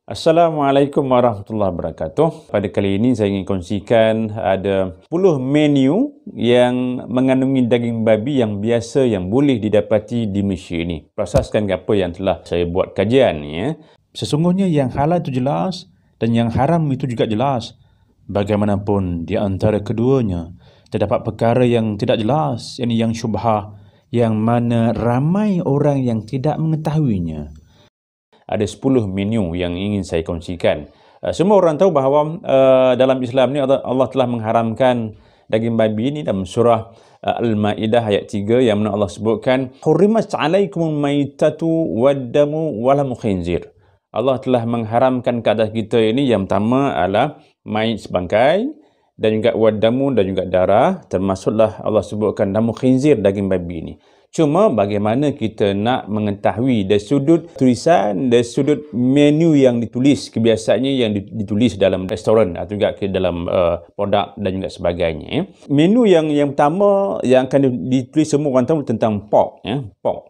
Assalamualaikum warahmatullahi wabarakatuh. Pada kali ini saya ingin kongsikan ada 10 menu yang mengandungi daging babi yang biasa yang boleh didapati di Malaysia ini. Berasaskan apa yang telah saya buat kajian ya. Sesungguhnya yang halal itu jelas dan yang haram itu juga jelas. Bagaimanapun di antara keduanya terdapat perkara yang tidak jelas, yang syubhah, yang mana ramai orang yang tidak mengetahuinya. Ada 10 menu yang ingin saya kongsikan. Semua orang tahu bahawa dalam Islam ni Allah telah mengharamkan daging babi ini dalam surah Al-Maidah ayat 3 yang mana Allah sebutkan hurrimat 'alaikumul maitatu waddamu walamul khinzir. Allah telah mengharamkan ke atas kita ini yang pertama adalah mait sebangkai dan juga waddamu dan juga darah, termasuklah Allah sebutkan damu khinzir, daging babi ini. Cuma bagaimana kita nak mengetahui dari sudut tulisan, dari sudut menu yang ditulis, kebiasaannya yang ditulis dalam restoran atau juga ke dalam produk dan juga sebagainya. Menu yang pertama yang akan ditulis semua orang tahu tentang pork.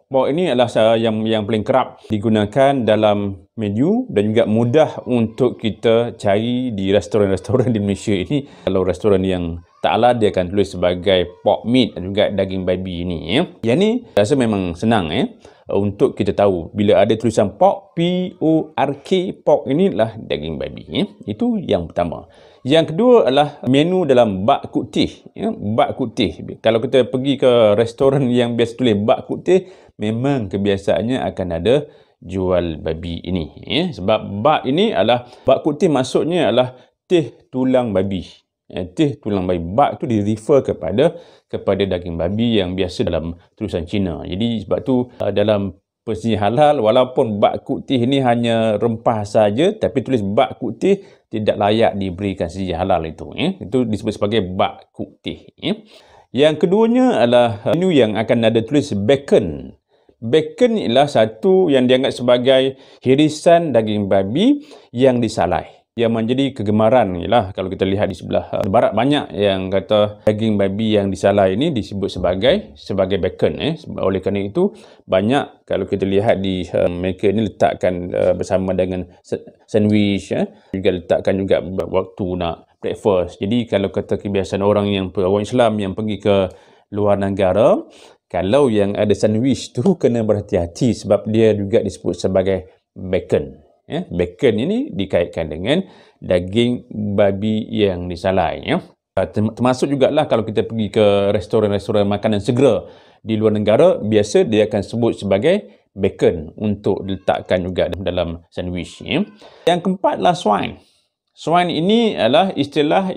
Pork ini adalah yang paling kerap digunakan dalam menu dan juga mudah untuk kita cari di restoran-restoran di Malaysia ini. Kalau restoran yang tak halal, dia akan tulis sebagai pork meat dan juga daging babi ini. Yang ni rasa memang senang untuk kita tahu. Bila ada tulisan pork, P-O-R-K, pork ini adalah daging babi. Itu yang pertama. Yang kedua adalah menu dalam bak kutih. Bak kutih. Kalau kita pergi ke restoran yang biasa tulis bak kutih, memang kebiasaannya akan ada jual babi ini. Sebab bak ini adalah, bak kutih maksudnya adalah teh tulang babi. Teh tulang babi. Bak tu di-refer kepada daging babi yang biasa dalam tulisan Cina. Jadi sebab tu dalam persegi halal, walaupun bak kutih ini hanya rempah saja, tapi tulis bak kutih tidak layak diberikan segi halal itu. Itu disebut sebagai bak kutih. Yang keduanya adalah menu yang akan ada tulis bacon. Bacon ialah satu yang dianggap sebagai hirisan daging babi yang disalai. Yang menjadi kegemaran ialah kalau kita lihat di sebelah barat, banyak yang kata daging babi yang disalai ini disebut sebagai bacon. Oleh kerana itu banyak, kalau kita lihat di mereka ini letakkan bersama dengan sandwich, juga letakkan juga waktu nak breakfast. Jadi kalau kata kebiasaan orang Islam yang pergi ke luar negara, kalau yang ada sandwich tu kena berhati-hati sebab dia juga disebut sebagai bacon. Bacon ini dikaitkan dengan daging babi yang disalai. Termasuk jugalah kalau kita pergi ke restoran-restoran makanan segera di luar negara, biasa dia akan sebut sebagai bacon untuk diletakkan juga dalam sandwich. Yang keempat adalah swine. Swine ini adalah istilah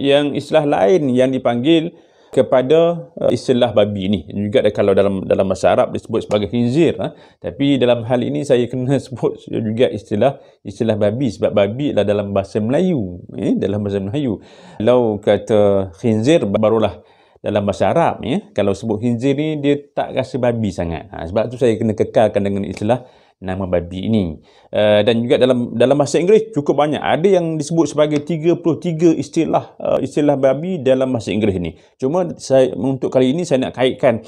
lain yang dipanggil kepada istilah babi ini. Juga kalau dalam bahasa Arab disebut sebagai khinzir, tapi dalam hal ini saya kena sebut juga istilah babi sebab babi adalah dalam bahasa Melayu. Dalam bahasa Melayu. Kalau kata khinzir barulah dalam bahasa Arab. Kalau sebut khinzir ni dia tak rasa babi sangat. Sebab tu saya kena kekalkan dengan istilah nama babi ini. Dan juga dalam bahasa Inggeris cukup banyak. Ada yang disebut sebagai 33 istilah babi dalam bahasa Inggeris ini. Cuma untuk kali ini saya nak kaitkan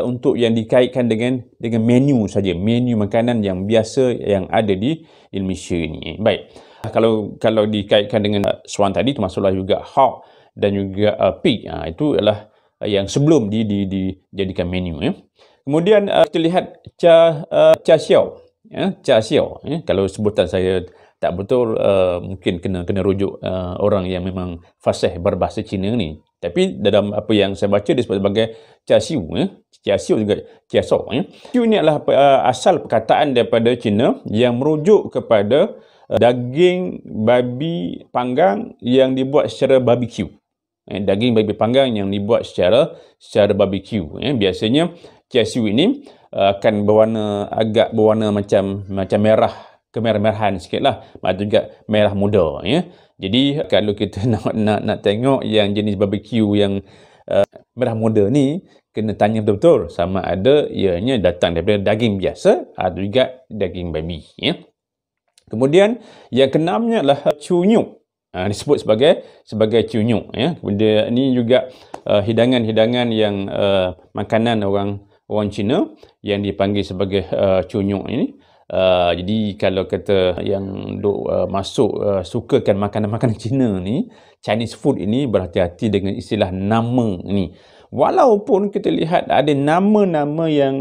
untuk yang dikaitkan dengan menu saja, menu makanan yang biasa yang ada di Malaysia ini. Baik. Kalau dikaitkan dengan swan tadi, termasuklah juga hog dan juga pig. Itu adalah yang sebelum dijadikan menu. Kemudian kita lihat char siu. Char siu. Kalau sebutan saya tak betul, mungkin kena rujuk orang yang memang fasih berbahasa Cina ni. Tapi dalam apa yang saya baca disebut sebagai char siu. Char siu juga char siu. Siu ni adalah asal perkataan daripada Cina yang merujuk kepada daging babi panggang yang dibuat secara barbecue. Daging babi panggang yang dibuat secara barbecue. Biasanya char siu ini akan agak berwarna macam merah, kemerah-merahan sikitlah, atau juga merah muda. Jadi kalau kita nak tengok yang jenis barbecue yang merah muda ni, kena tanya betul-betul sama ada ianya datang daripada daging biasa atau juga daging babi. Kemudian yang keenamnya adalah cunyuk. Disebut sebagai cunyuk. Kemudian ini juga hidangan-hidangan yang makanan orang Cina yang dipanggil sebagai cunyuk ini. Jadi kalau kata yang duk sukakan makanan-makanan Cina ni, Chinese food ini, berhati-hati dengan istilah nama ni. Walaupun kita lihat ada nama-nama yang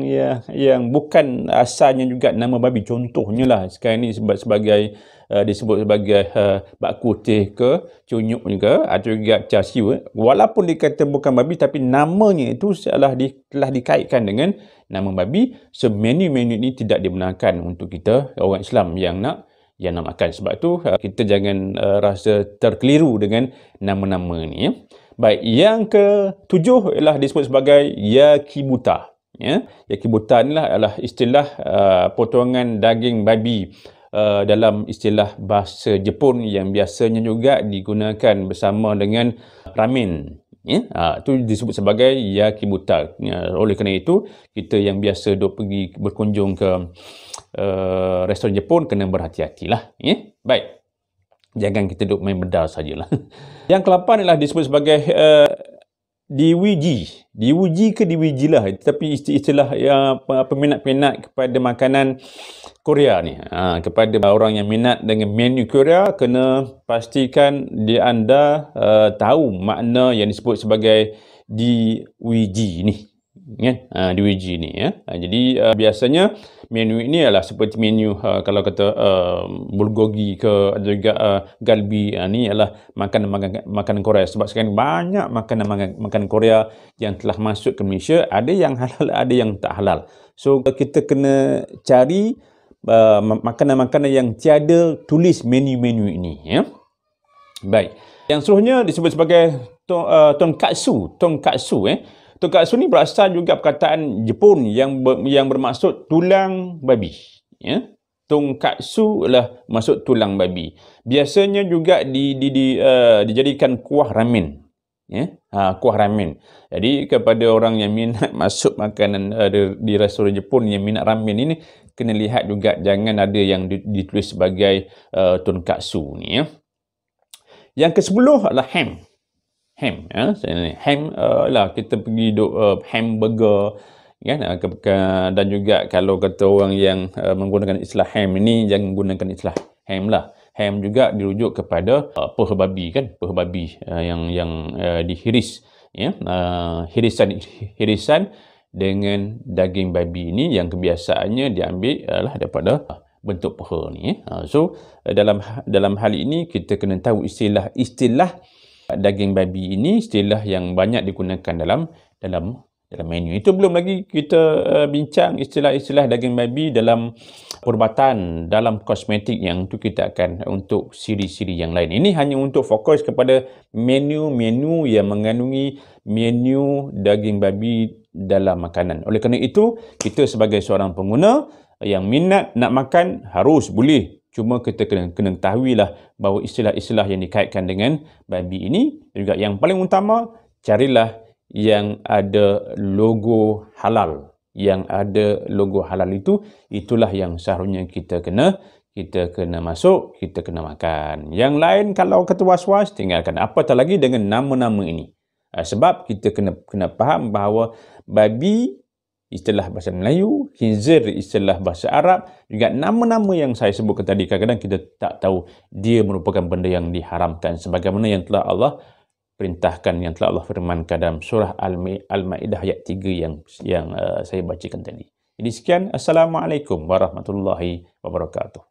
bukan asalnya juga nama babi. Contohnya lah sekarang ni sebagai disebut sebagai bak kutih ke, cunyuk ke, atau juga char siu. Walaupun dikata bukan babi, tapi namanya itu telah dikaitkan dengan nama babi. So menu-menu ini tidak dibenarkan untuk kita orang Islam yang nak makan. Sebab tu kita jangan rasa terkeliru dengan nama-nama ni, ya. Baik, yang ke-7 ialah disebut sebagai yakibuta, ya. Yakibuta inilah adalah istilah potongan daging babi dalam istilah bahasa Jepun yang biasanya juga digunakan bersama dengan ramen. Itu disebut sebagai yakibuta. Oleh kerana itu, kita yang biasa pergi berkunjung ke restoran Jepun kena berhati-hatilah. Baik, jangan kita main bedar sajalah. Yang ke-8 ialah disebut sebagai diwiji ke diwiji lah, tapi istilah yang peminat-peminat kepada makanan Korea ni, kepada orang yang minat dengan menu Korea, kena pastikan anda tahu makna yang disebut sebagai diwiji ni, kan? Diwiji ni, ya. Jadi biasanya menu ini adalah seperti menu kalau kata bulgogi ke, atau juga galbi, ni adalah makanan Korea. Sebab sekarang banyak makanan Korea yang telah masuk ke Malaysia, ada yang halal, ada yang tak halal. So kita kena cari makanan-makanan yang tiada tulis menu-menu ini, ya. Baik, yang seterusnya disebut sebagai tonkatsu. Tonkatsu ni berasal juga perkataan Jepun yang bermaksud tulang babi, ya. Tonkatsu adalah maksud tulang babi. Biasanya juga dijadikan kuah ramen, ya. Kuah ramen. Jadi kepada orang yang minat masuk makanan di restoran Jepun yang minat ramen ini, kena lihat juga jangan ada yang ditulis sebagai tonkatsu ni, ya. Yang ke-10 adalah ham, ya. Ham lah, kita pergi hamburger, kan? Dan juga kalau kata orang yang menggunakan istilah ham ini, jangan gunakan istilah ham lah. Ham juga dirujuk kepada peha babi, kan? Peha babi yang dihiris, ya. Hirisan dengan daging babi ini yang kebiasaannya diambil adalah daripada bentuk peha ni, ya. So dalam hal ini kita kena tahu istilah daging babi ini, istilah yang banyak digunakan dalam menu. Itu belum lagi kita bincang istilah-istilah daging babi dalam perubatan, dalam kosmetik, yang itu kita akan untuk siri-siri yang lain. Ini hanya untuk fokus kepada menu-menu yang mengandungi menu daging babi dalam makanan. Oleh kerana itu, kita sebagai seorang pengguna yang minat nak makan harus boleh. Cuma kita kena ketahuilah bahawa istilah-istilah yang dikaitkan dengan babi ini, juga yang paling utama, carilah yang ada logo halal. Yang ada logo halal itulah yang seharusnya kita kena masuk, kita kena makan. Yang lain kalau kata was-was, tinggalkan. Apatah lagi dengan nama-nama ini. Sebab kita kena faham bahawa babi istilah bahasa Melayu, khinzir istilah bahasa Arab, juga nama-nama yang saya sebutkan tadi, kadang-kadang kita tak tahu dia merupakan benda yang diharamkan sebagaimana yang telah Allah perintahkan, yang telah Allah firmankan dalam surah Al-Maidah ayat 3 yang saya bacakan tadi. Jadi sekian, Assalamualaikum warahmatullahi wabarakatuh.